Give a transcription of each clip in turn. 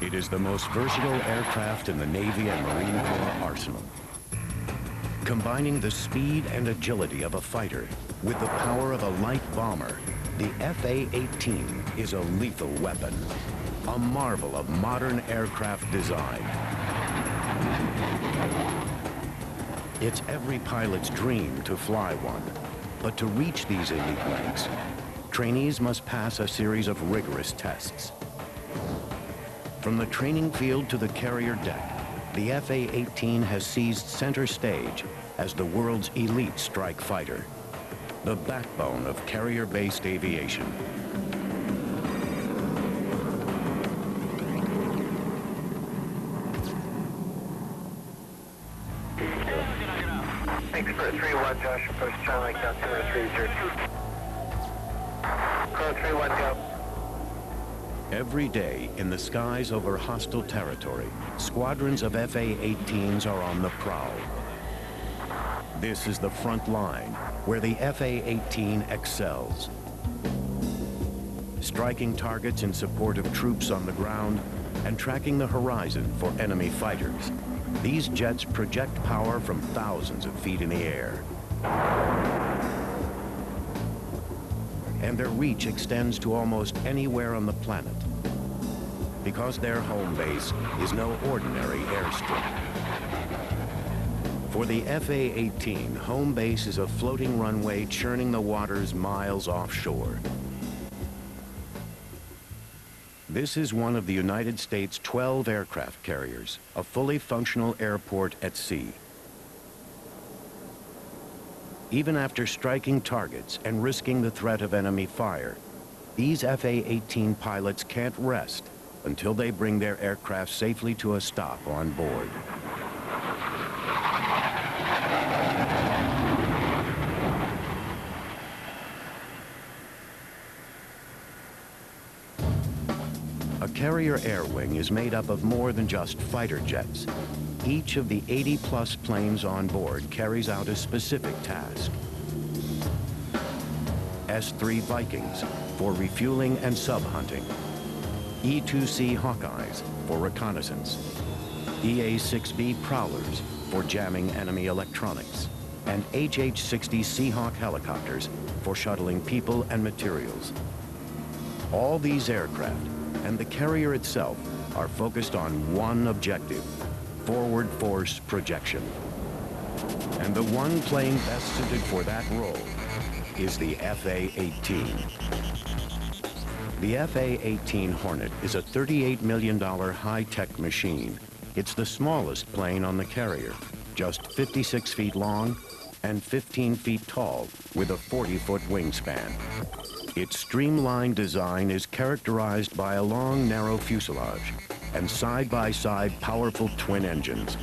It is the most versatile aircraft in the Navy and Marine Corps arsenal. Combining the speed and agility of a fighter with the power of a light bomber, the A-18 is a lethal weapon, a marvel of modern aircraft design. It's every pilot's dream to fly one, but to reach these elite ranks, trainees must pass a series of rigorous tests. From the training field to the carrier deck, the F-A-18 has seized center stage as the world's elite strike fighter, the backbone of carrier-based aviation. Thanks for 3-1, Josh, approach Charlie, count 230. Code 3-1, go. Every day in the skies over hostile territory, squadrons of F-A-18s are on the prowl. This is the front line where the F-A-18 excels. Striking targets in support of troops on the ground and tracking the horizon for enemy fighters. These jets project power from thousands of feet in the air. And their reach extends to almost anywhere on the planet, because their home base is no ordinary airstrip. For the F-A-18, home base is a floating runway churning the waters miles offshore. This is one of the United States' 12 aircraft carriers, a fully functional airport at sea. Even after striking targets and risking the threat of enemy fire, these F-A-18 pilots can't rest until they bring their aircraft safely to a stop on board. A carrier air wing is made up of more than just fighter jets. Each of the 80-plus planes on board carries out a specific task. S-3 Vikings for refueling and sub-hunting. E-2C Hawkeyes for reconnaissance. EA-6B Prowlers for jamming enemy electronics. And HH-60 Seahawk helicopters for shuttling people and materials. All these aircraft and the carrier itself are focused on one objective: forward force projection. And the one plane best suited for that role is the F-A-18. The F-A-18 Hornet is a $38 million high-tech machine. It's the smallest plane on the carrier, just 56 feet long and 15 feet tall with a 40-foot wingspan. Its streamlined design is characterized by a long, narrow fuselage and side-by-side powerful twin engines.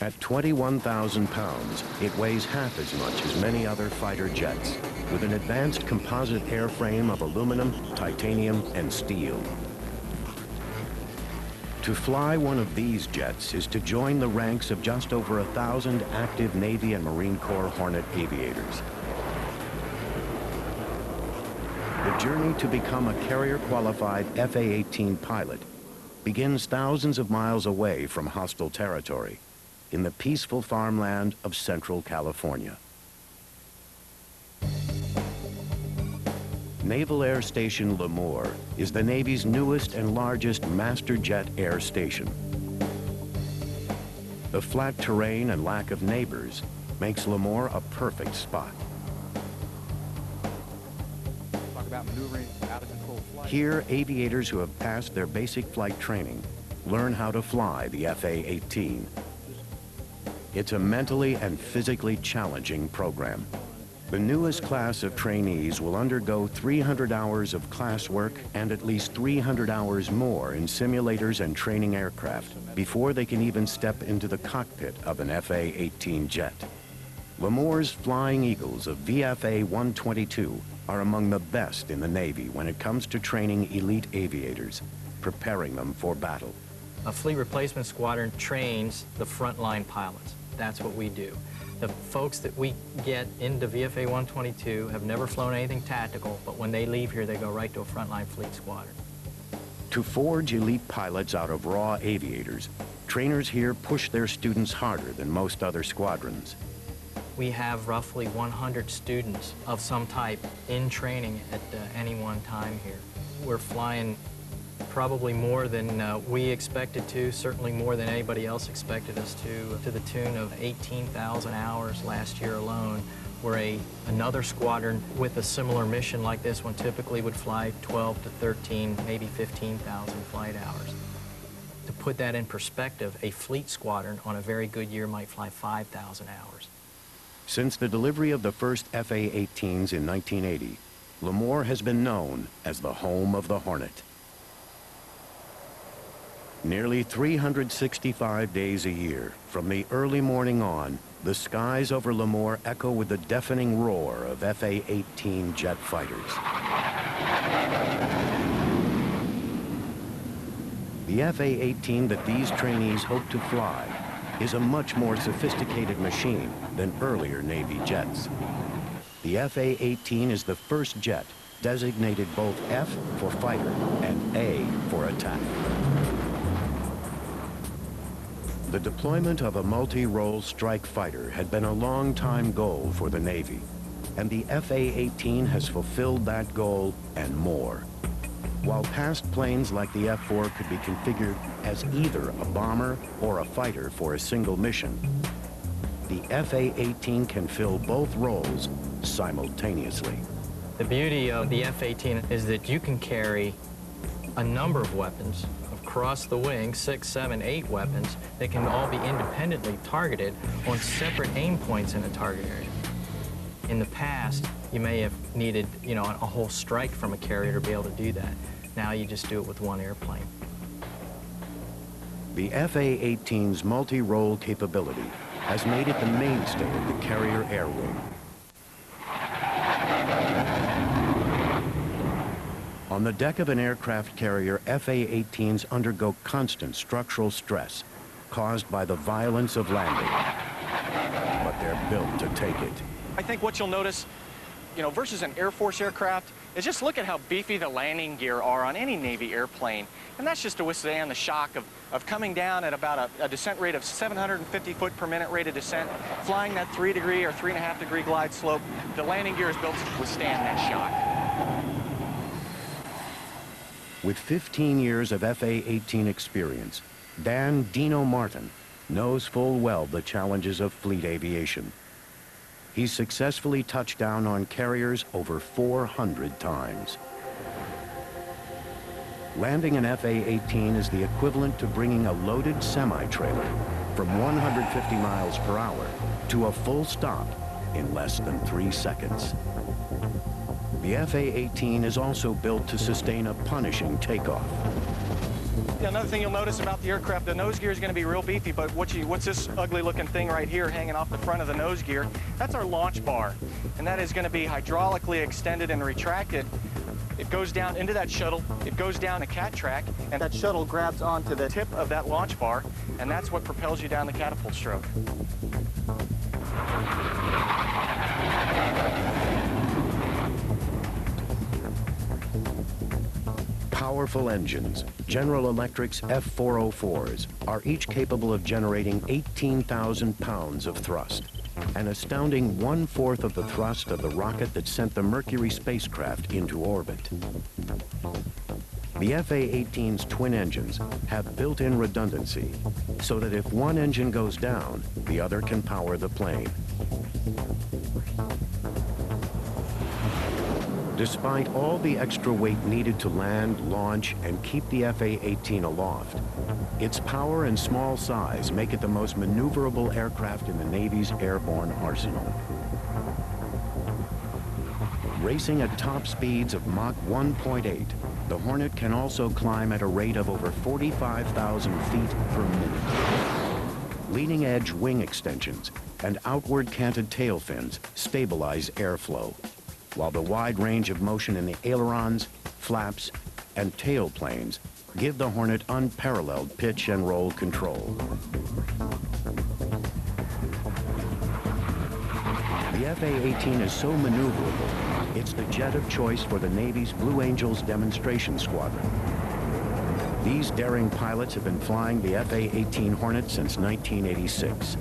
At 21,000 pounds, it weighs half as much as many other fighter jets, with an advanced composite airframe of aluminum, titanium, and steel. To fly one of these jets is to join the ranks of just over 1,000 active Navy and Marine Corps Hornet aviators. The journey to become a carrier-qualified F-A-18 pilot begins thousands of miles away from hostile territory in the peaceful farmland of Central California. Naval Air Station Lemoore is the Navy's newest and largest master jet air station. The flat terrain and lack of neighbors makes Lemoore a perfect spot. Here, aviators who have passed their basic flight training learn how to fly the F-A-18. It's a mentally and physically challenging program. The newest class of trainees will undergo 300 hours of classwork and at least 300 hours more in simulators and training aircraft before they can even step into the cockpit of an F-A-18 jet. Lemoore's Flying Eagles of VFA 122 are among the best in the Navy when it comes to training elite aviators, preparing them for battle. A fleet replacement squadron trains the frontline pilots. That's what we do. The folks that we get into VFA 122 have never flown anything tactical, but when they leave here, they go right to a frontline fleet squadron. To forge elite pilots out of raw aviators, trainers here push their students harder than most other squadrons. We have roughly 100 students of some type in training at any one time here. We're flying probably more than we expected to, certainly more than anybody else expected us to the tune of 18,000 hours last year alone, where another squadron with a similar mission like this one typically would fly 12 to 13, maybe 15,000 flight hours. To put that in perspective, a fleet squadron on a very good year might fly 5,000 hours. Since the delivery of the first F-A-18s in 1980, Lemoore has been known as the home of the Hornet. Nearly 365 days a year, from the early morning on, the skies over Lemoore echo with the deafening roar of F-A-18 jet fighters. The F-A-18 that these trainees hope to fly is a much more sophisticated machine than earlier Navy jets. The F-A-18 is the first jet designated both F for fighter and A for attack. The deployment of a multi-role strike fighter had been a long-time goal for the Navy, and the F-A-18 has fulfilled that goal and more. While past planes like the F-4 could be configured as either a bomber or a fighter for a single mission, the F-A-18 can fill both roles simultaneously. The beauty of the F-18 is that you can carry a number of weapons across the wing, 6, 7, 8 weapons that can all be independently targeted on separate aim points in a target area. In the past, you may have needed, a whole strike from a carrier to be able to do that. Now you just do it with one airplane. The F-A-18's multi-role capability has made it the mainstay of the carrier air wing. On the deck of an aircraft carrier, F-A-18s undergo constant structural stress caused by the violence of landing. But they're built to take it. I think what you'll notice, versus an Air Force aircraft, is just look at how beefy the landing gear are on any Navy airplane. And that's just to withstand the shock of coming down at about a descent rate of 750 foot per minute rate of descent, flying that 3-degree or 3.5-degree glide slope. The landing gear is built to withstand that shock. With 15 years of F-A-18 experience, Dan Dino Martin knows full well the challenges of fleet aviation. He's successfully touched down on carriers over 400 times. Landing an F-A-18 is the equivalent to bringing a loaded semi-trailer from 150 miles per hour to a full stop in less than 3 seconds. The F-A-18 is also built to sustain a punishing takeoff. Another thing you'll notice about the aircraft, the nose gear is going to be real beefy, but what's this ugly looking thing right here hanging off the front of the nose gear? That's our launch bar, and that is going to be hydraulically extended and retracted. It goes down into that shuttle, it goes down a cat track, and that shuttle grabs onto the tip of that launch bar, and that's what propels you down the catapult stroke. Powerful engines, General Electric's F-404s, are each capable of generating 18,000 pounds of thrust, an astounding 1/4 of the thrust of the rocket that sent the Mercury spacecraft into orbit. The F-A-18's twin engines have built-in redundancy, so that if one engine goes down, the other can power the plane. Despite all the extra weight needed to land, launch, and keep the F-A-18 aloft, its power and small size make it the most maneuverable aircraft in the Navy's airborne arsenal. Racing at top speeds of Mach 1.8, the Hornet can also climb at a rate of over 45,000 feet per minute. Leading-edge wing extensions and outward canted tail fins stabilize airflow, while the wide range of motion in the ailerons, flaps, and tail planes give the Hornet unparalleled pitch and roll control. The F-A-18 is so maneuverable, it's the jet of choice for the Navy's Blue Angels demonstration squadron. These daring pilots have been flying the A-18 Hornet since 1986.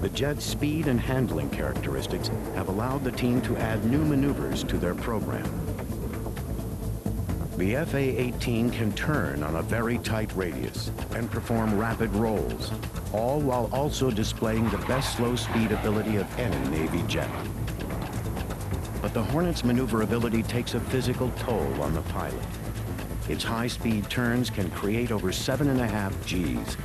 The jet's speed and handling characteristics have allowed the team to add new maneuvers to their program. The A-18 can turn on a very tight radius and perform rapid rolls, all while also displaying the best slow speed ability of any Navy jet. But the Hornet's maneuverability takes a physical toll on the pilot. Its high-speed turns can create over 7.5 Gs.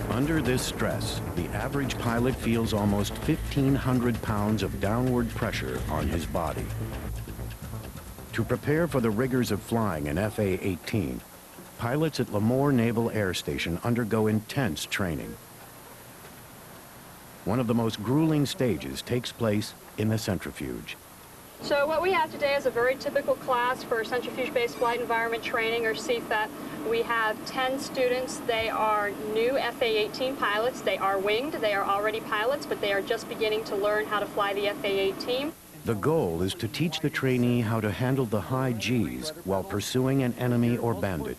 Under this stress, the average pilot feels almost 1,500 pounds of downward pressure on his body. To prepare for the rigors of flying an F-A-18, pilots at Lemoore Naval Air Station undergo intense training. One of the most grueling stages takes place in the centrifuge. So what we have today is a very typical class for centrifuge-based flight environment training, or CFET. We have 10 students. They are new F-A-18 pilots. They are winged. They are already pilots, but they are just beginning to learn how to fly the F-A-18. The goal is to teach the trainee how to handle the high Gs while pursuing an enemy or bandit.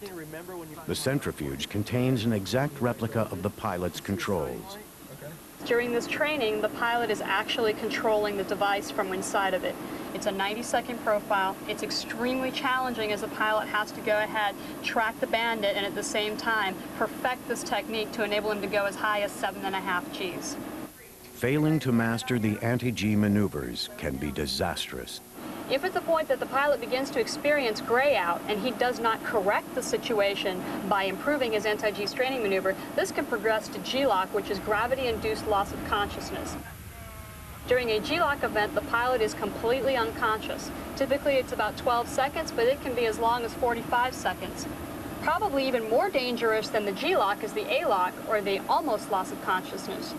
The centrifuge contains an exact replica of the pilot's controls. During this training, the pilot is actually controlling the device from inside of it. It's a 90-second profile. It's extremely challenging as a pilot has to go ahead, track the bandit, and at the same time perfect this technique to enable him to go as high as 7.5 Gs. Failing to master the anti-G maneuvers can be disastrous. If at the point that the pilot begins to experience gray out and he does not correct the situation by improving his anti-G straining maneuver, this can progress to G-lock, which is gravity-induced loss of consciousness. During a G-lock event, the pilot is completely unconscious. Typically it's about 12 seconds, but it can be as long as 45 seconds. Probably even more dangerous than the G-lock is the A-lock, or the almost loss of consciousness.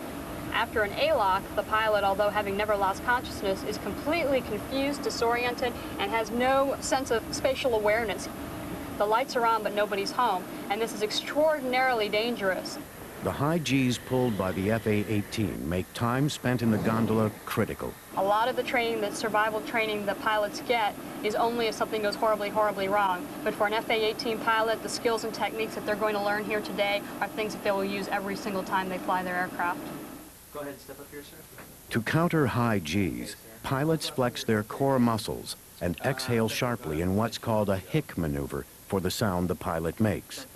After an A-lock, the pilot, although having never lost consciousness, is completely confused, disoriented, and has no sense of spatial awareness. The lights are on, but nobody's home, and this is extraordinarily dangerous. The high Gs pulled by the F-A-18 make time spent in the gondola critical. A lot of the training, the survival training the pilots get, is only if something goes horribly, horribly wrong. But for an F-A-18 pilot, the skills and techniques that they're going to learn here today are things that they will use every single time they fly their aircraft. Go ahead, step up here, sir. To counter high Gs, pilots flex their core muscles and exhale sharply in what's called a hic maneuver for the sound the pilot makes.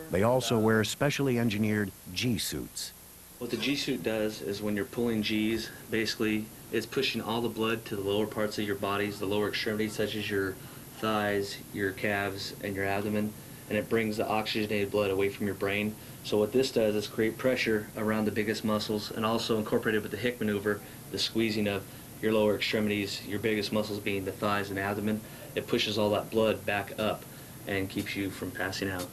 They also wear specially engineered G-suits. What the G-suit does is when you're pulling Gs, basically it's pushing all the blood to the lower parts of your bodies, the lower extremities such as your thighs, your calves, and your abdomen, and it brings the oxygenated blood away from your brain. So what this does is create pressure around the biggest muscles, and also incorporated with the hic maneuver, the squeezing of your lower extremities, your biggest muscles being the thighs and abdomen. It pushes all that blood back up and keeps you from passing out.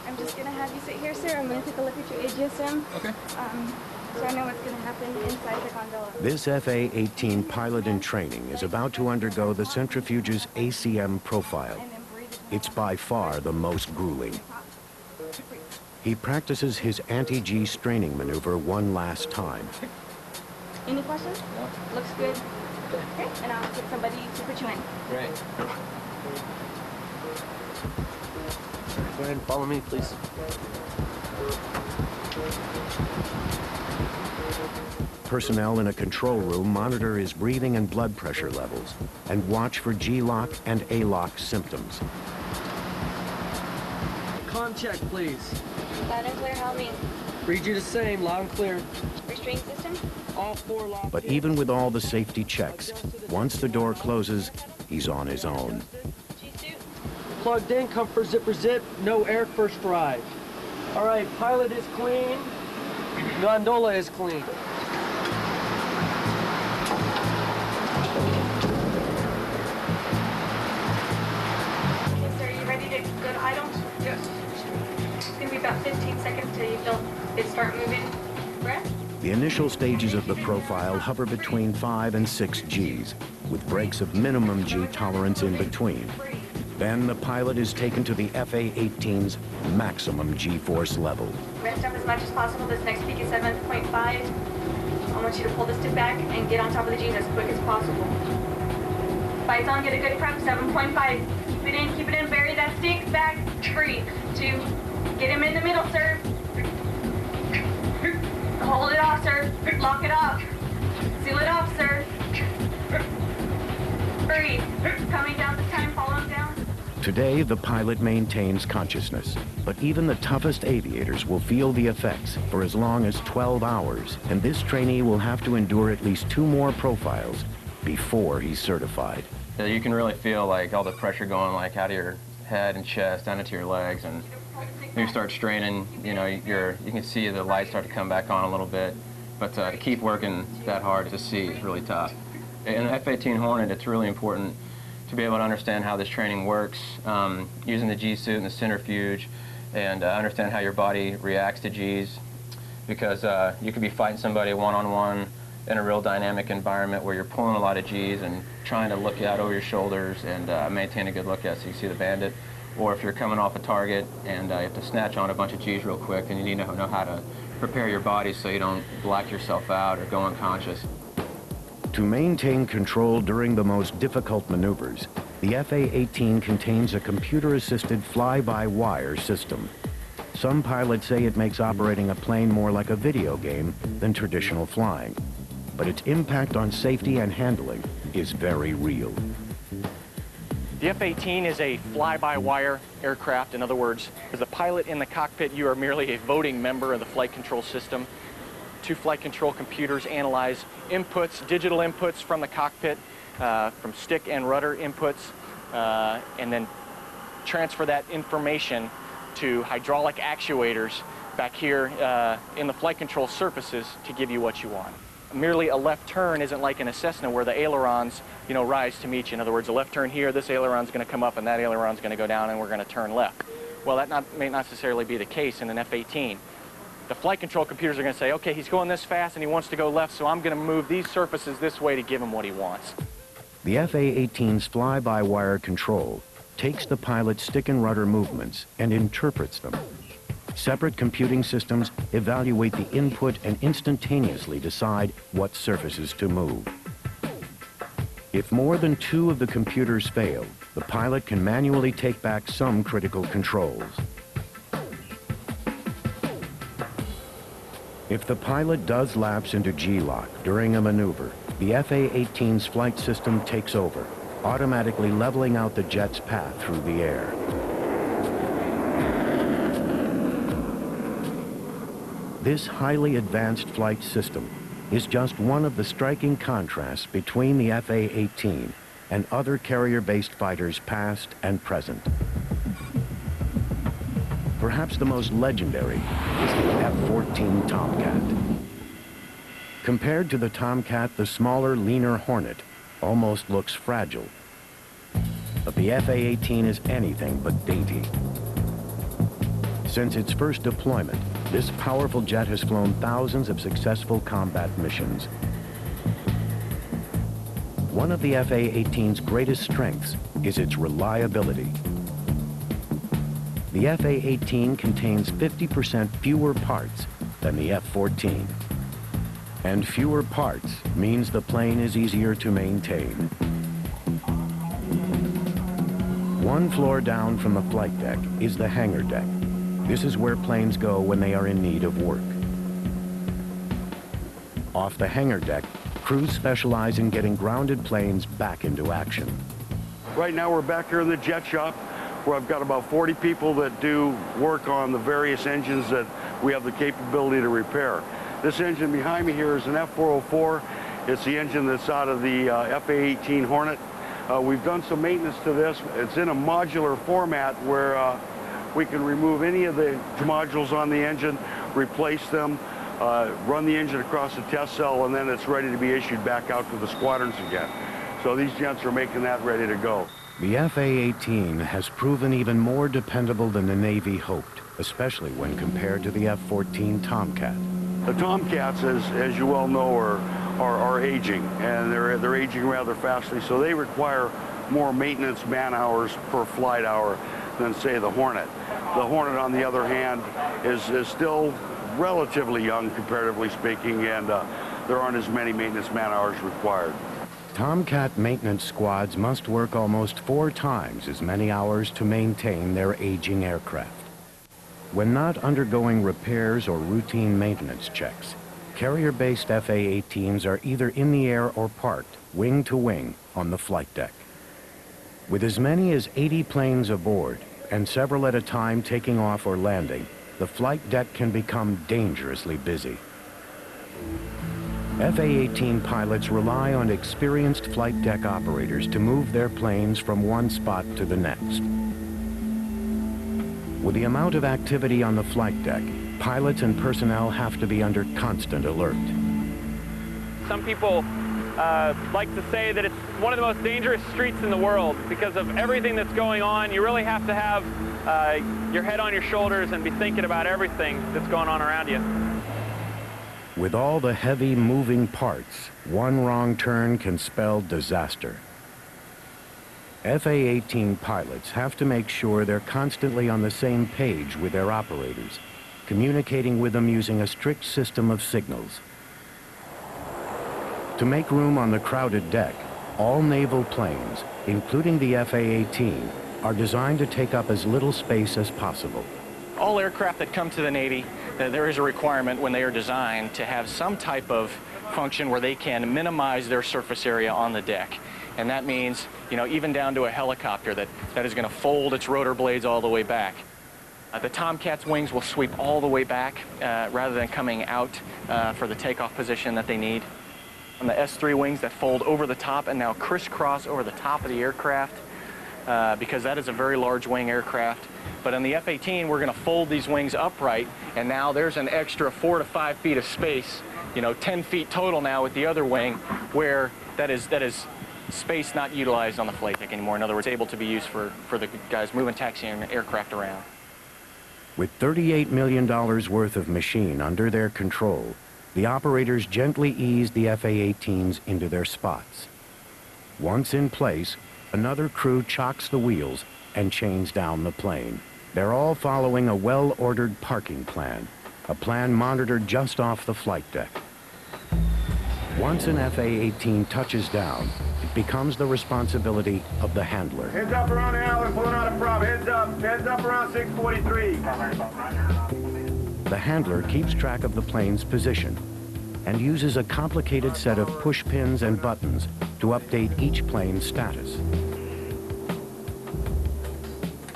I'm just going to have you sit here, sir. I'm going to take a look at your AGSM. Okay. So I know what's going to happen inside the gondola. This F-A-18 pilot in training is about to undergo the centrifuge's ACM profile. It's by far the most grueling. He practices his anti-G straining maneuver one last time. Any questions? No. Looks good. Okay, and I'll get somebody to put you in. Great. Go ahead and follow me, please. Personnel in a control room monitor his breathing and blood pressure levels and watch for G-lock and A-lock symptoms. Comm check, please. Loud and clear, help me. Read you the same, loud and clear. Restraint system? All 4 locked. But even with all the safety checks, once the door closes, he's on his own. G-suit? Plugged in, comfort zipper zip, no air first drive. All right, pilot is clean. Gondola is clean. Okay, sir, you ready to go to idle? Yes. It's going to be about 15 seconds till you feel it start moving. Breath? The initial stages of the profile hover between 5 and 6 Gs, with breaks of minimum G tolerance in between. Then the pilot is taken to the F-A-18's maximum G-force level. Rest up as much as possible. This next peak is 7.5. I want you to pull the stick back and get on top of the G's as quick as possible. Bites on, get a good prep, 7.5. Keep it in, bury that stick, back, free. 2, get him in the middle, sir. Hold it off, sir. Lock it off. Seal it off, sir. 3, coming down this time, follow him down. Today, the pilot maintains consciousness, but even the toughest aviators will feel the effects for as long as 12 hours, and this trainee will have to endure at least 2 more profiles before he's certified. You can really feel like all the pressure going like out of your head and chest down into your legs, and when you start straining, you know, you can see the lights start to come back on a little bit, but to keep working that hard to see is really tough. In an F-18 Hornet, it's really important to be able to understand how this training works, using the G-suit and the centrifuge, and understand how your body reacts to Gs, because you could be fighting somebody one-on-one in a real dynamic environment where you're pulling a lot of Gs and trying to look out over your shoulders and maintain a good look at so you can see the bandit. Or if you're coming off a target and you have to snatch on a bunch of Gs real quick, and you need to know how to prepare your body so you don't black yourself out or go unconscious. To maintain control during the most difficult maneuvers, the FA-18 contains a computer-assisted fly-by-wire system. Some pilots say it makes operating a plane more like a video game than traditional flying, but its impact on safety and handling is very real. The F-18 is a fly-by-wire aircraft. In other words, as a pilot in the cockpit, you are merely a voting member of the flight control system. 2 flight control computers analyze inputs, digital inputs from the cockpit, from stick and rudder inputs, and then transfer that information to hydraulic actuators back here in the flight control surfaces to give you what you want. Merely a left turn isn't like in a Cessna where the ailerons, you know, rise to meet you. In other words, a left turn here, this aileron's going to come up and that aileron's going to go down and we're going to turn left. Well, that may not necessarily be the case in an F-18. The flight control computers are going to say, okay, he's going this fast and he wants to go left, so I'm going to move these surfaces this way to give him what he wants. The FA-18's fly-by-wire control takes the pilot's stick and rudder movements and interprets them. Separate computing systems evaluate the input and instantaneously decide what surfaces to move. If more than 2 of the computers fail, the pilot can manually take back some critical controls. If the pilot does lapse into G-lock during a maneuver, the FA-18's flight system takes over, automatically leveling out the jet's path through the air. This highly advanced flight system is just one of the striking contrasts between the FA-18 and other carrier-based fighters past and present. Perhaps the most legendary is the F-14 Tomcat. Compared to the Tomcat, the smaller, leaner Hornet almost looks fragile. But the F-A-18 is anything but dainty. Since its first deployment, this powerful jet has flown thousands of successful combat missions. One of the F-A-18's greatest strengths is its reliability. The F-A-18 contains 50% fewer parts than the F-14. And fewer parts means the plane is easier to maintain. One floor down from the flight deck is the hangar deck. This is where planes go when they are in need of work. Off the hangar deck, crews specialize in getting grounded planes back into action. Right now we're back here in the jet shop where I've got about 40 people that do work on the various engines that we have the capability to repair. This engine behind me here is an F404. It's the engine that's out of the F-A-18 Hornet. We've done some maintenance to this. It's in a modular format where we can remove any of the modules on the engine, replace them, run the engine across the test cell, and then it's ready to be issued back out to the squadrons again. So these gents are making that ready to go. The F-A-18 has proven even more dependable than the Navy hoped, especially when compared to the F-14 Tomcat. The Tomcats, as you well know, are aging, and they're aging rather fastly, so they require more maintenance man-hours per flight hour than, say, the Hornet. The Hornet, on the other hand, is still relatively young, comparatively speaking, and there aren't as many maintenance man-hours required. Tomcat maintenance squads must work almost 4 times as many hours to maintain their aging aircraft. When not undergoing repairs or routine maintenance checks, carrier-based FA-18s are either in the air or parked, wing to wing, on the flight deck. With as many as 80 planes aboard, and several at a time taking off or landing, the flight deck can become dangerously busy. FA-18 pilots rely on experienced flight deck operators to move their planes from one spot to the next. With the amount of activity on the flight deck, pilots and personnel have to be under constant alert. Some people like to say that it's one of the most dangerous streets in the world because of everything that's going on. You really have to have your head on your shoulders and be thinking about everything that's going on around you. With all the heavy moving parts, one wrong turn can spell disaster. FA-18 pilots have to make sure they're constantly on the same page with their operators, communicating with them using a strict system of signals. To make room on the crowded deck, all naval planes, including the FA-18, are designed to take up as little space as possible. All aircraft that come to the Navy, there is a requirement when they are designed to have some type of function where they can minimize their surface area on the deck. And that means, you know, even down to a helicopter that is going to fold its rotor blades all the way back. The Tomcat's wings will sweep all the way back rather than coming out for the takeoff position that they need. On the S3 wings that fold over the top and now crisscross over the top of the aircraft because that is a very large wing aircraft. But on the F-18, we're going to fold these wings upright, and now there's an extra 4 to 5 feet of space, you know, 10 feet total now with the other wing, where that is space not utilized on the flight deck anymore. In other words, able to be used for the guys moving taxiing aircraft around. With $38 million worth of machine under their control, the operators gently ease the FA-18s into their spots. Once in place, another crew chocks the wheels and chains down the plane. They're all following a well-ordered parking plan, a plan monitored just off the flight deck. Once an FA-18 touches down, it becomes the responsibility of the handler. Heads up around Allen, pulling out a prop. Heads up around 643. The handler keeps track of the plane's position and uses a complicated set of push pins and buttons to update each plane's status.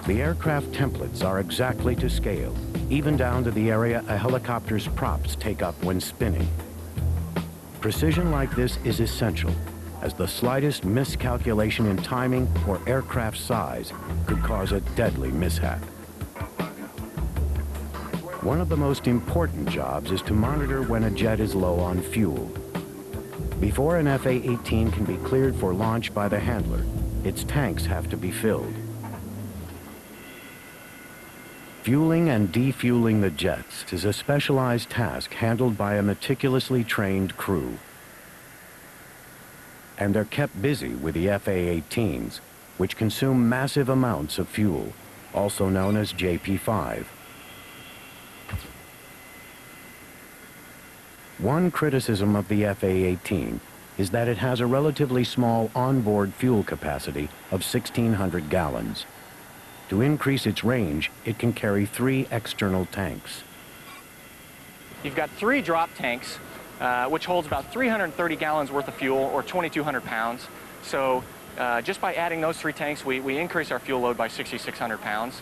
The aircraft templates are exactly to scale, even down to the area a helicopter's props take up when spinning. Precision like this is essential, as the slightest miscalculation in timing or aircraft size could cause a deadly mishap. One of the most important jobs is to monitor when a jet is low on fuel. Before an FA-18 can be cleared for launch by the handler, its tanks have to be filled. Fueling and defueling the jets is a specialized task handled by a meticulously trained crew. And they're kept busy with the FA-18s, which consume massive amounts of fuel, also known as JP5. One criticism of the FA-18 is that it has a relatively small onboard fuel capacity of 1,600 gallons. To increase its range, it can carry 3 external tanks. You've got 3 drop tanks, which holds about 330 gallons worth of fuel, or 2,200 pounds. So just by adding those 3 tanks, we increase our fuel load by 6,600 pounds.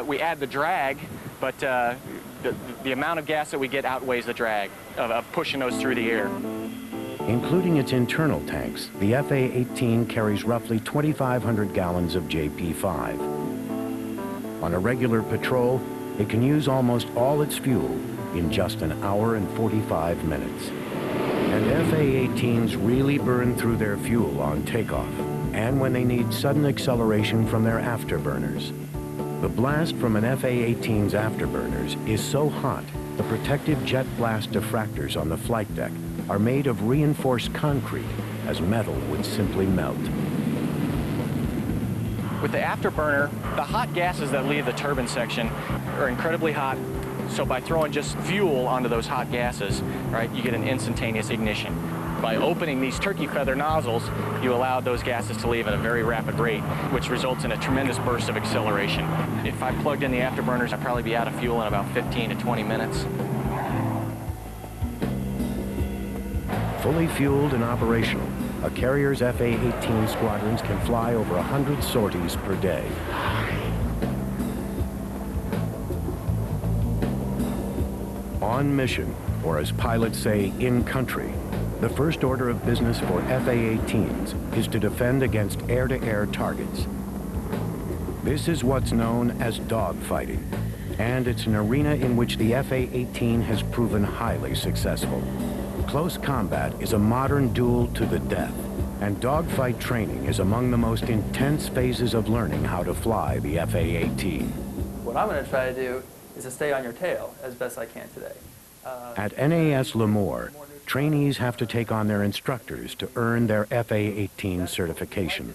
We add the drag, but the amount of gas that we get outweighs the drag of pushing those through the air. Including its internal tanks, the FA-18 carries roughly 2,500 gallons of JP5. On a regular patrol, it can use almost all its fuel in just an hour and 45 minutes. And FA-18s really burn through their fuel on takeoff, and when they need sudden acceleration from their afterburners. The blast from an FA-18's afterburners is so hot, the protective jet blast diffractors on the flight deck are made of reinforced concrete, as metal would simply melt. With the afterburner, the hot gases that leave the turbine section are incredibly hot, so by throwing just fuel onto those hot gases, right, you get an instantaneous ignition. By opening these turkey feather nozzles, you allow those gases to leave at a very rapid rate, which results in a tremendous burst of acceleration. If I plugged in the afterburners, I'd probably be out of fuel in about 15 to 20 minutes. Fully fueled and operational, a carrier's FA-18 squadrons can fly over 100 sorties per day. On mission, or as pilots say, in country, the first order of business for FA-18s is to defend against air-to-air targets. This is what's known as dogfighting, and it's an arena in which the FA-18 has proven highly successful. Close combat is a modern duel to the death, and dogfight training is among the most intense phases of learning how to fly the FA-18. What I'm going to try to do is to stay on your tail as best I can today. At NAS Lemoore, trainees have to take on their instructors to earn their FA-18 certification.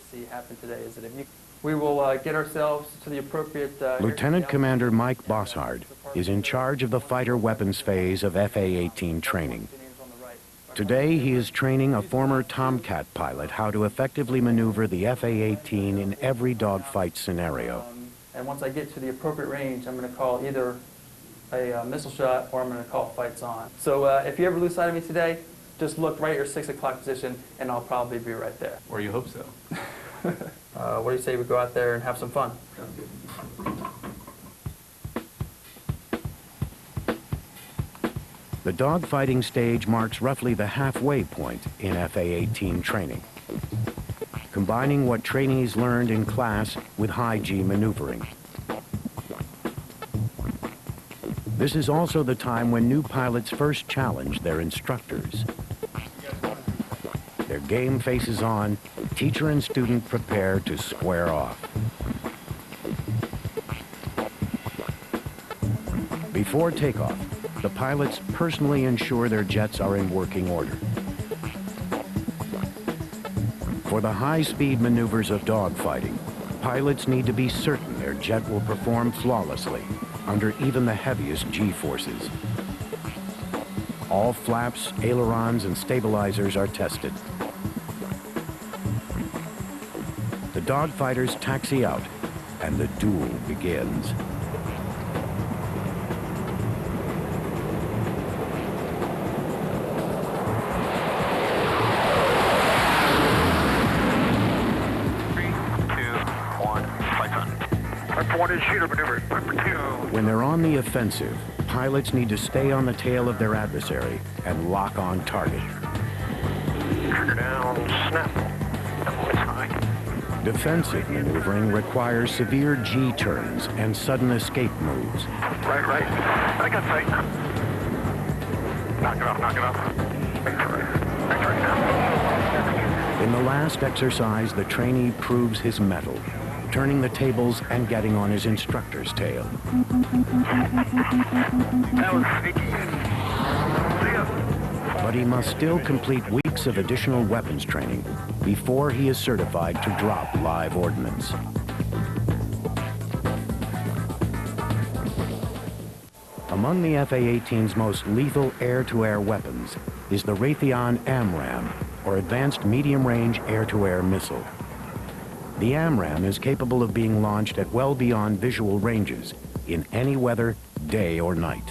We will get ourselves to the appropriate... Lieutenant Commander Mike Bossard is in charge of the fighter weapons phase of FA-18 training. Today, he is training a former Tomcat pilot how to effectively maneuver the FA-18 in every dogfight scenario. And once I get to the appropriate range, I'm going to call either a missile shot or I'm going to call fights on. So if you ever lose sight of me today, just look right at your 6 o'clock position and I'll probably be right there. Or you hope so. What do you say we go out there and have some fun? The dogfighting stage marks roughly the halfway point in FA-18 training, combining what trainees learned in class with high-G maneuvering. This is also the time when new pilots first challenge their instructors. Their game faces on, teacher and student prepare to square off. Before takeoff, the pilots personally ensure their jets are in working order. For the high-speed maneuvers of dogfighting, pilots need to be certain their jet will perform flawlessly under even the heaviest G-forces. All flaps, ailerons, and stabilizers are tested. The dogfighters taxi out, and the duel begins. When they're on the offensive, pilots need to stay on the tail of their adversary and lock on target. Trigger down, snap. Defensive maneuvering requires severe G-turns and sudden escape moves. Right. I got sight. Knock it off. That's right now. In the last exercise, the trainee proves his mettle, turning the tables and getting on his instructor's tail. That was sneaky. But he must still complete weeks of additional weapons training before he is certified to drop live ordnance. Among the FA-18's most lethal air-to-air weapons is the Raytheon AMRAAM, or Advanced Medium-Range Air-to-Air Missile. The AMRAAM is capable of being launched at well beyond visual ranges, in any weather, day or night.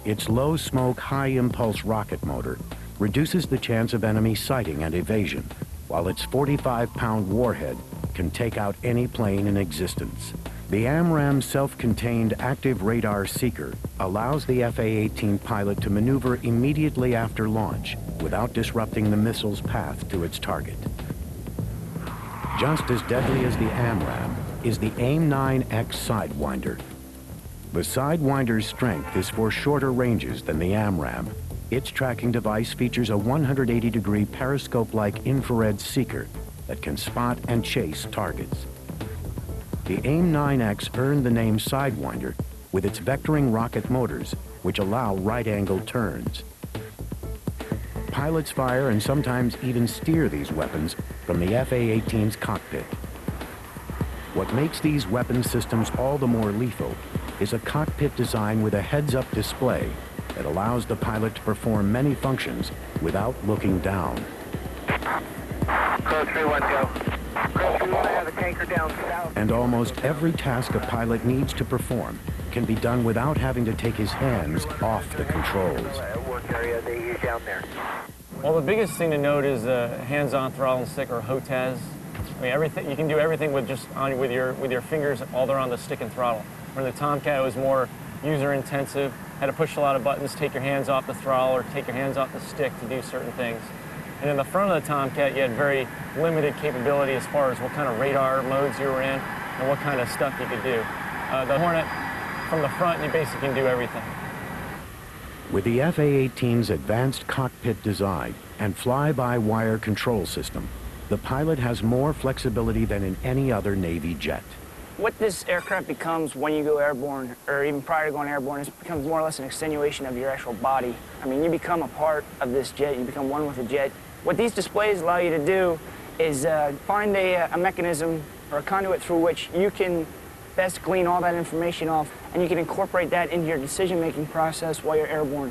Its low-smoke, high-impulse rocket motor reduces the chance of enemy sighting and evasion, while its 45-pound warhead can take out any plane in existence. The AMRAAM's self-contained active radar seeker allows the FA-18 pilot to maneuver immediately after launch without disrupting the missile's path to its target. Just as deadly as the AMRAAM is the AIM-9X Sidewinder. The Sidewinder's strength is for shorter ranges than the AMRAAM. Its tracking device features a 180-degree periscope-like infrared seeker that can spot and chase targets. The AIM-9X earned the name Sidewinder with its vectoring rocket motors, which allow right-angle turns. Pilots fire and sometimes even steer these weapons from the FA-18's cockpit. What makes these weapon systems all the more lethal is a cockpit design with a heads-up display that allows the pilot to perform many functions without looking down. Code 3-1, go. Code 3-1, I have a tanker down south. And almost every task a pilot needs to perform can be done without having to take his hands off the controls. Work area they use down there. Well, the biggest thing to note is hands-on throttle and stick, or HOTAS. I mean, everything you can do everything with just with your fingers while they're on the stick and throttle. Where the Tomcat was more user-intensive, had to push a lot of buttons, take your hands off the throttle, or take your hands off the stick to do certain things. And in the front of the Tomcat, you had very limited capability as far as what kind of radar modes you were in and what kind of stuff you could do. The Hornet, from the front, you basically can do everything. With the F-A-18's advanced cockpit design and fly-by-wire control system, the pilot has more flexibility than in any other Navy jet. What this aircraft becomes when you go airborne, or even prior to going airborne, it becomes more or less an extenuation of your actual body. I mean, you become a part of this jet, you become one with the jet. What these displays allow you to do is find a mechanism or a conduit through which you can best glean all that information off, and you can incorporate that into your decision-making process while you're airborne.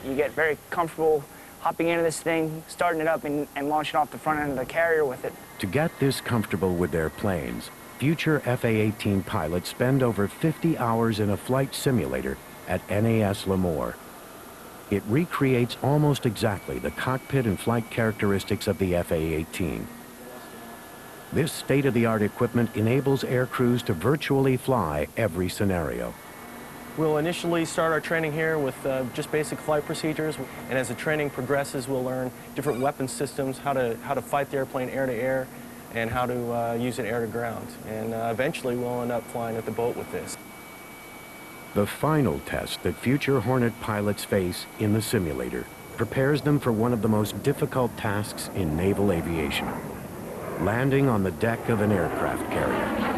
You get very comfortable hopping into this thing, starting it up, and launching off the front end of the carrier with it. To get this comfortable with their planes, future F-A-18 pilots spend over 50 hours in a flight simulator at NAS Lemoore. It recreates almost exactly the cockpit and flight characteristics of the F-A-18. This state-of-the-art equipment enables air crews to virtually fly every scenario. We'll initially start our training here with just basic flight procedures, and as the training progresses, we'll learn different weapon systems, how to fight the airplane air-to-air, and how to use it air-to-ground. And eventually, we'll end up flying at the boat with this. The final test that future Hornet pilots face in the simulator prepares them for one of the most difficult tasks in naval aviation: landing on the deck of an aircraft carrier.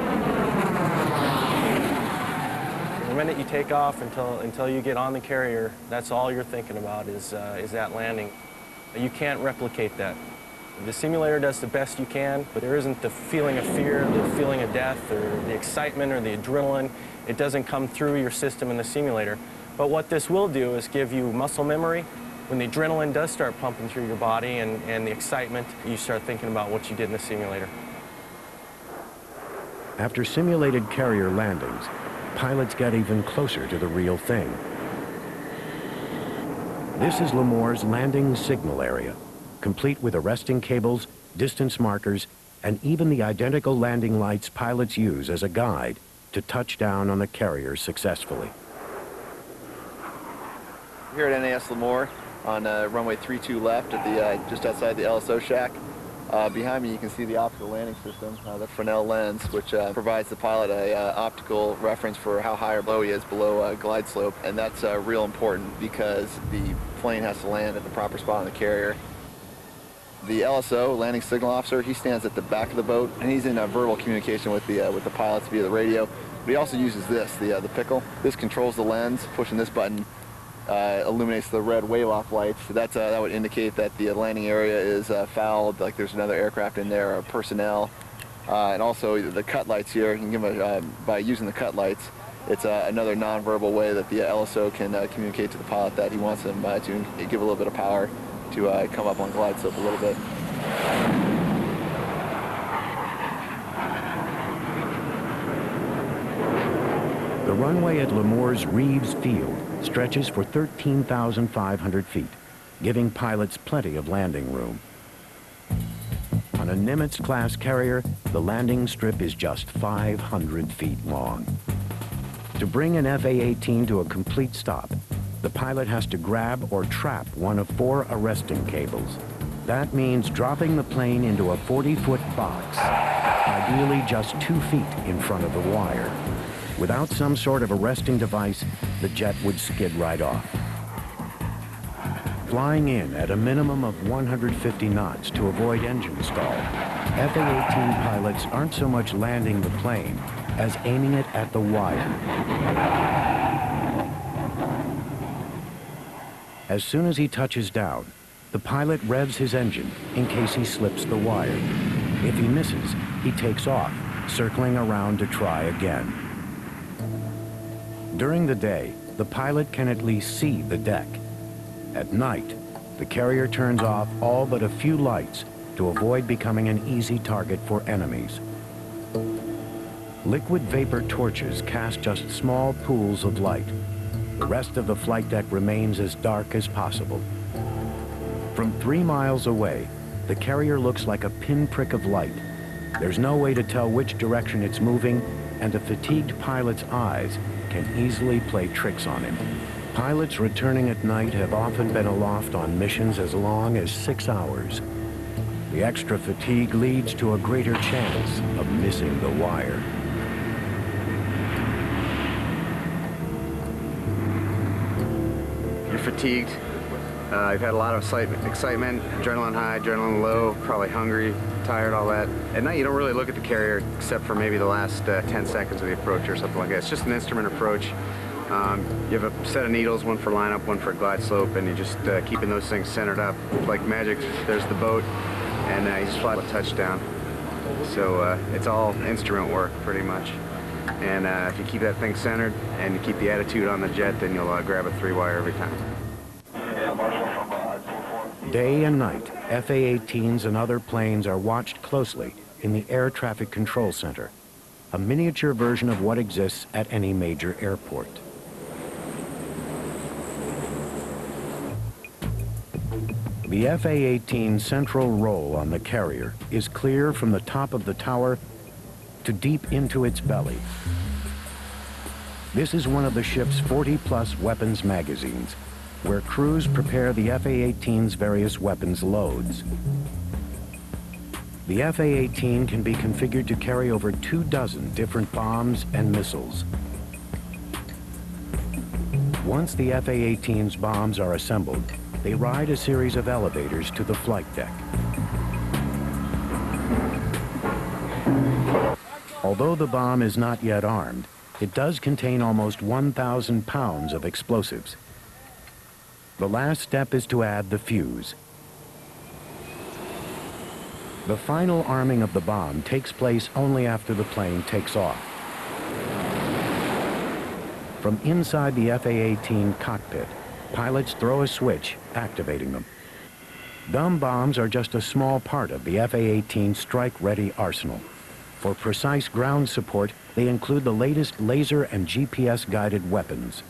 The minute you take off until you get on the carrier, that's all you're thinking about is that landing. You can't replicate that. The simulator does the best you can, but there isn't the feeling of fear, the feeling of death, or the excitement, or the adrenaline. It doesn't come through your system in the simulator. But what this will do is give you muscle memory. When the adrenaline does start pumping through your body and the excitement, you start thinking about what you did in the simulator. After simulated carrier landings, pilots get even closer to the real thing. This is Lemoore's landing signal area, complete with arresting cables, distance markers, and even the identical landing lights pilots use as a guide to touch down on the carrier successfully. Here at NAS Lemoore on runway 32 left at the just outside the LSO shack. Behind me you can see the optical landing system, the Fresnel lens, which provides the pilot a optical reference for how high or low he is below glide slope, and that's real important because the plane has to land at the proper spot on the carrier. The LSO, landing signal officer, he stands at the back of the boat, and he's in verbal communication with the pilots via the radio. But he also uses this, the pickle. This controls the lens. Pushing this button illuminates the red wave-off lights. That would indicate that the landing area is fouled, like there's another aircraft in there, or personnel. And also the cut lights here, you can give by using the cut lights, it's another non-verbal way that the LSO can communicate to the pilot that he wants him to give a little bit of power to come up on glide slope a little bit. The runway at Lemoore's Reeves Field stretches for 13,500 feet, giving pilots plenty of landing room. On a Nimitz-class carrier, the landing strip is just 500 feet long. To bring an F-A-18 to a complete stop, the pilot has to grab or trap one of 4 arresting cables. That means dropping the plane into a 40-foot box, ideally just 2 feet in front of the wire. Without some sort of arresting device, the jet would skid right off. Flying in at a minimum of 150 knots to avoid engine stall, F-A-18 pilots aren't so much landing the plane as aiming it at the wire. As soon as he touches down, the pilot revs his engine in case he slips the wire. If he misses, he takes off, circling around to try again. During the day, the pilot can at least see the deck. At night, the carrier turns off all but a few lights to avoid becoming an easy target for enemies. Liquid vapor torches cast just small pools of light. The rest of the flight deck remains as dark as possible. From 3 miles away, the carrier looks like a pinprick of light. There's no way to tell which direction it's moving, and a fatigued pilot's eyes can easily play tricks on him. Pilots returning at night have often been aloft on missions as long as 6 hours. The extra fatigue leads to a greater chance of missing the wire. You're fatigued. You've had a lot of excitement, adrenaline high, adrenaline low, probably hungry, tired, all that. At night, you don't really look at the carrier except for maybe the last 10 seconds of the approach or something like that. It's just an instrument approach. You have a set of needles, one for lineup, one for glide slope, and you're just keeping those things centered up. Like magic, there's the boat, and you just fly a touchdown. So it's all instrument work, pretty much. And if you keep that thing centered and you keep the attitude on the jet, then you'll grab a 3-wire every time. Day and night, FA-18s and other planes are watched closely in the Air Traffic Control Center, a miniature version of what exists at any major airport. The FA-18's central role on the carrier is clear from the top of the tower to deep into its belly. This is one of the ship's 40-plus weapons magazines, where crews prepare the FA-18's various weapons loads. The FA-18 can be configured to carry over 24 different bombs and missiles. Once the FA-18's bombs are assembled, they ride a series of elevators to the flight deck. Although the bomb is not yet armed, it does contain almost 1,000 pounds of explosives. The last step is to add the fuse. The final arming of the bomb takes place only after the plane takes off. From inside the FA-18 cockpit, pilots throw a switch, activating them. Dumb bombs are just a small part of the FA-18's strike-ready arsenal. For precise ground support, they include the latest laser and GPS-guided weapons.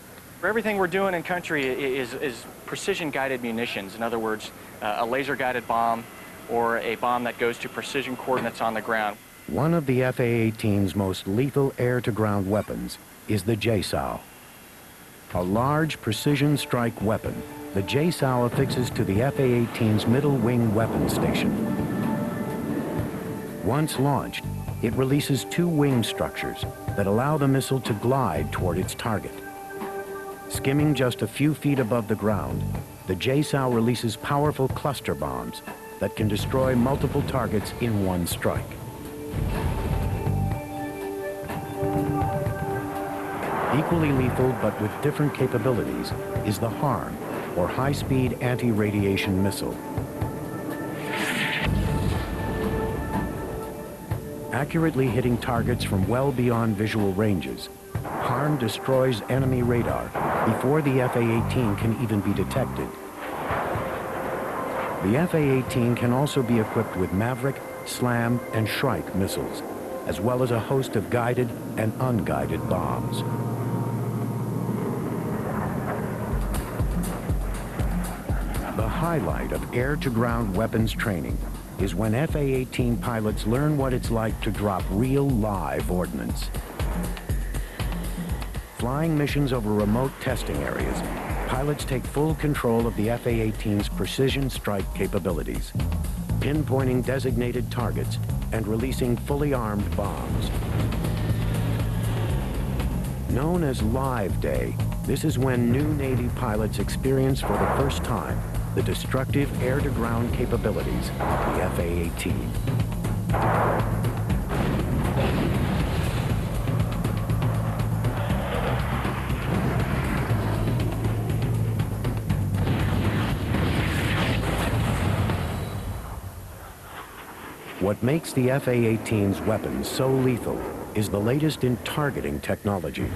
Everything we're doing in country is precision-guided munitions. In other words, a laser-guided bomb or a bomb that goes to precision coordinates on the ground. One of the FA-18's most lethal air-to-ground weapons is the JSOW. A large precision strike weapon, the JSOW affixes to the FA-18's middle wing weapon station. Once launched, it releases 2 wing structures that allow the missile to glide toward its target. Skimming just a few feet above the ground, the JSOW releases powerful cluster bombs that can destroy multiple targets in one strike. Equally lethal, but with different capabilities, is the HARM, or High-Speed Anti-Radiation Missile. Accurately hitting targets from well beyond visual ranges, HARM destroys enemy radar before the FA-18 can even be detected. The FA-18 can also be equipped with Maverick, SLAM, and Shrike missiles, as well as a host of guided and unguided bombs. The highlight of air-to-ground weapons training is when FA-18 pilots learn what it's like to drop real live ordnance. Flying missions over remote testing areas, pilots take full control of the FA-18's precision strike capabilities, pinpointing designated targets and releasing fully armed bombs. Known as Live Day, this is when new Navy pilots experience for the first time the destructive air-to-ground capabilities of the FA-18. What makes the FA-18's weapons so lethal is the latest in targeting technology.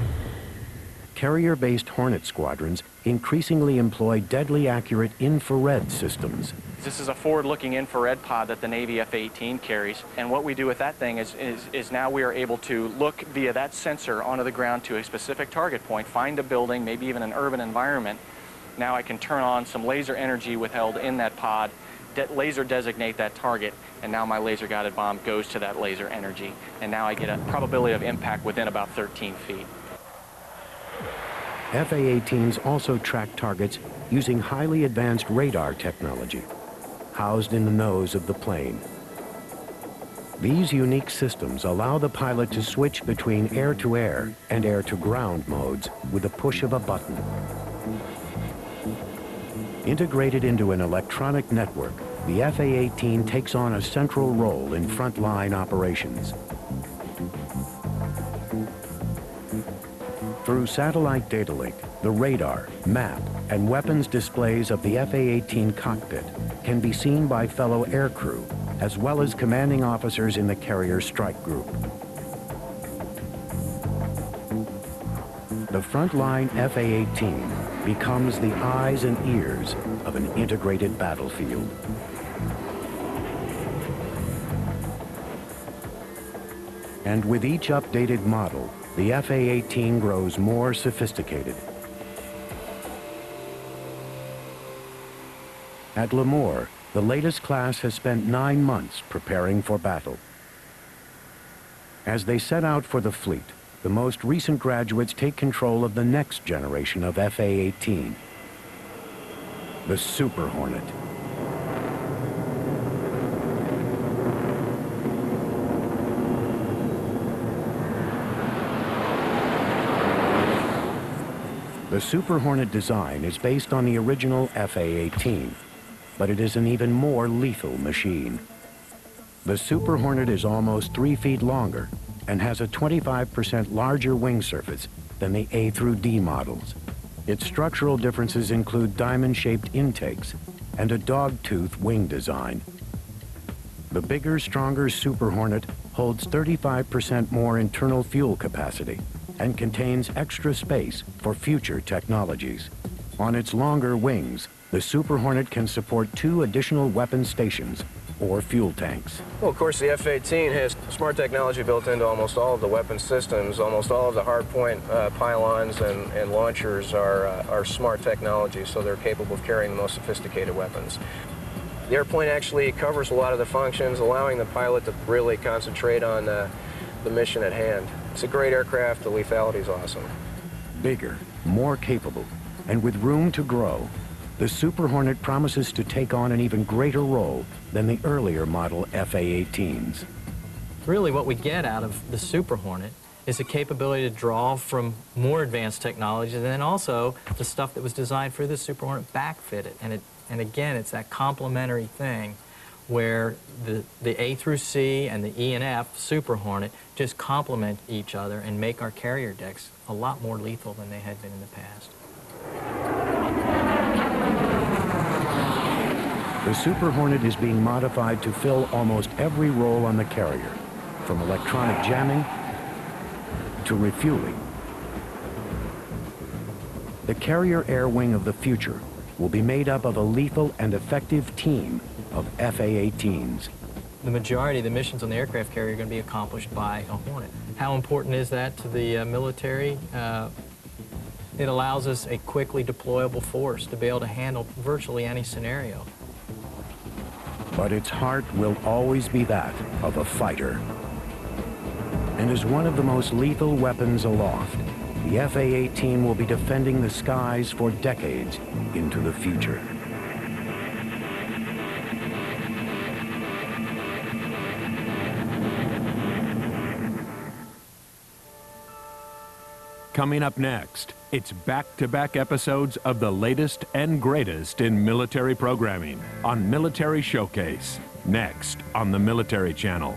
carrier-based Hornet squadrons increasingly employ deadly accurate infrared systems. This is a forward-looking infrared pod that the Navy F-18 carries, and what we do with that thing is now we are able to look via that sensor onto the ground to a specific target point, find a building, maybe even an urban environment. Now I can turn on some laser energy withheld in that pod, laser designate that target, and now my laser-guided bomb goes to that laser energy, and now I get a probability of impact within about 13 feet. FA-18s also track targets using highly advanced radar technology, housed in the nose of the plane. These unique systems allow the pilot to switch between air-to-air and air-to-ground modes with the push of a button. Integrated into an electronic network, the FA-18 takes on a central role in frontline operations. Through satellite data link, the radar, map, and weapons displays of the FA-18 cockpit can be seen by fellow aircrew, as well as commanding officers in the carrier strike group. The frontline FA-18 becomes the eyes and ears of an integrated battlefield. And with each updated model, the FA-18 grows more sophisticated. At Lemoore, the latest class has spent 9 months preparing for battle. As they set out for the fleet, the most recent graduates take control of the next generation of FA-18, the Super Hornet. The Super Hornet design is based on the original FA-18, but it is an even more lethal machine. The Super Hornet is almost 3 feet longer and has a 25% larger wing surface than the A through D models. Its structural differences include diamond-shaped intakes and a dog-tooth wing design. The bigger, stronger Super Hornet holds 35% more internal fuel capacity and contains extra space for future technologies. On its longer wings, the Super Hornet can support 2 additional weapon stations or fuel tanks. Well, of course, the F-18 has smart technology built into almost all of the weapon systems. Almost all of the hardpoint pylons and launchers are smart technology, so they're capable of carrying the most sophisticated weapons. The airplane actually covers a lot of the functions, allowing the pilot to really concentrate on the mission at hand. It's a great aircraft. The lethality is awesome. Bigger, more capable, and with room to grow, the Super Hornet promises to take on an even greater role than the earlier model FA-18s. Really what we get out of the Super Hornet is the capability to draw from more advanced technology, and then also the stuff that was designed for the Super Hornet backfitted. And again, it's that complementary thing where the A through C and the E and F Super Hornet just complement each other and make our carrier decks a lot more lethal than they had been in the past. The Super Hornet is being modified to fill almost every role on the carrier, from electronic jamming to refueling. The carrier air wing of the future will be made up of a lethal and effective team of FA-18s. The majority of the missions on the aircraft carrier are going to be accomplished by a Hornet. How important is that to the military? It allows us a quickly deployable force to be able to handle virtually any scenario. But its heart will always be that of a fighter. And as one of the most lethal weapons aloft, the FA-18 will be defending the skies for decades into the future. Coming up next, it's back-to-back episodes of the latest and greatest in military programming on Military Showcase, next on the Military Channel.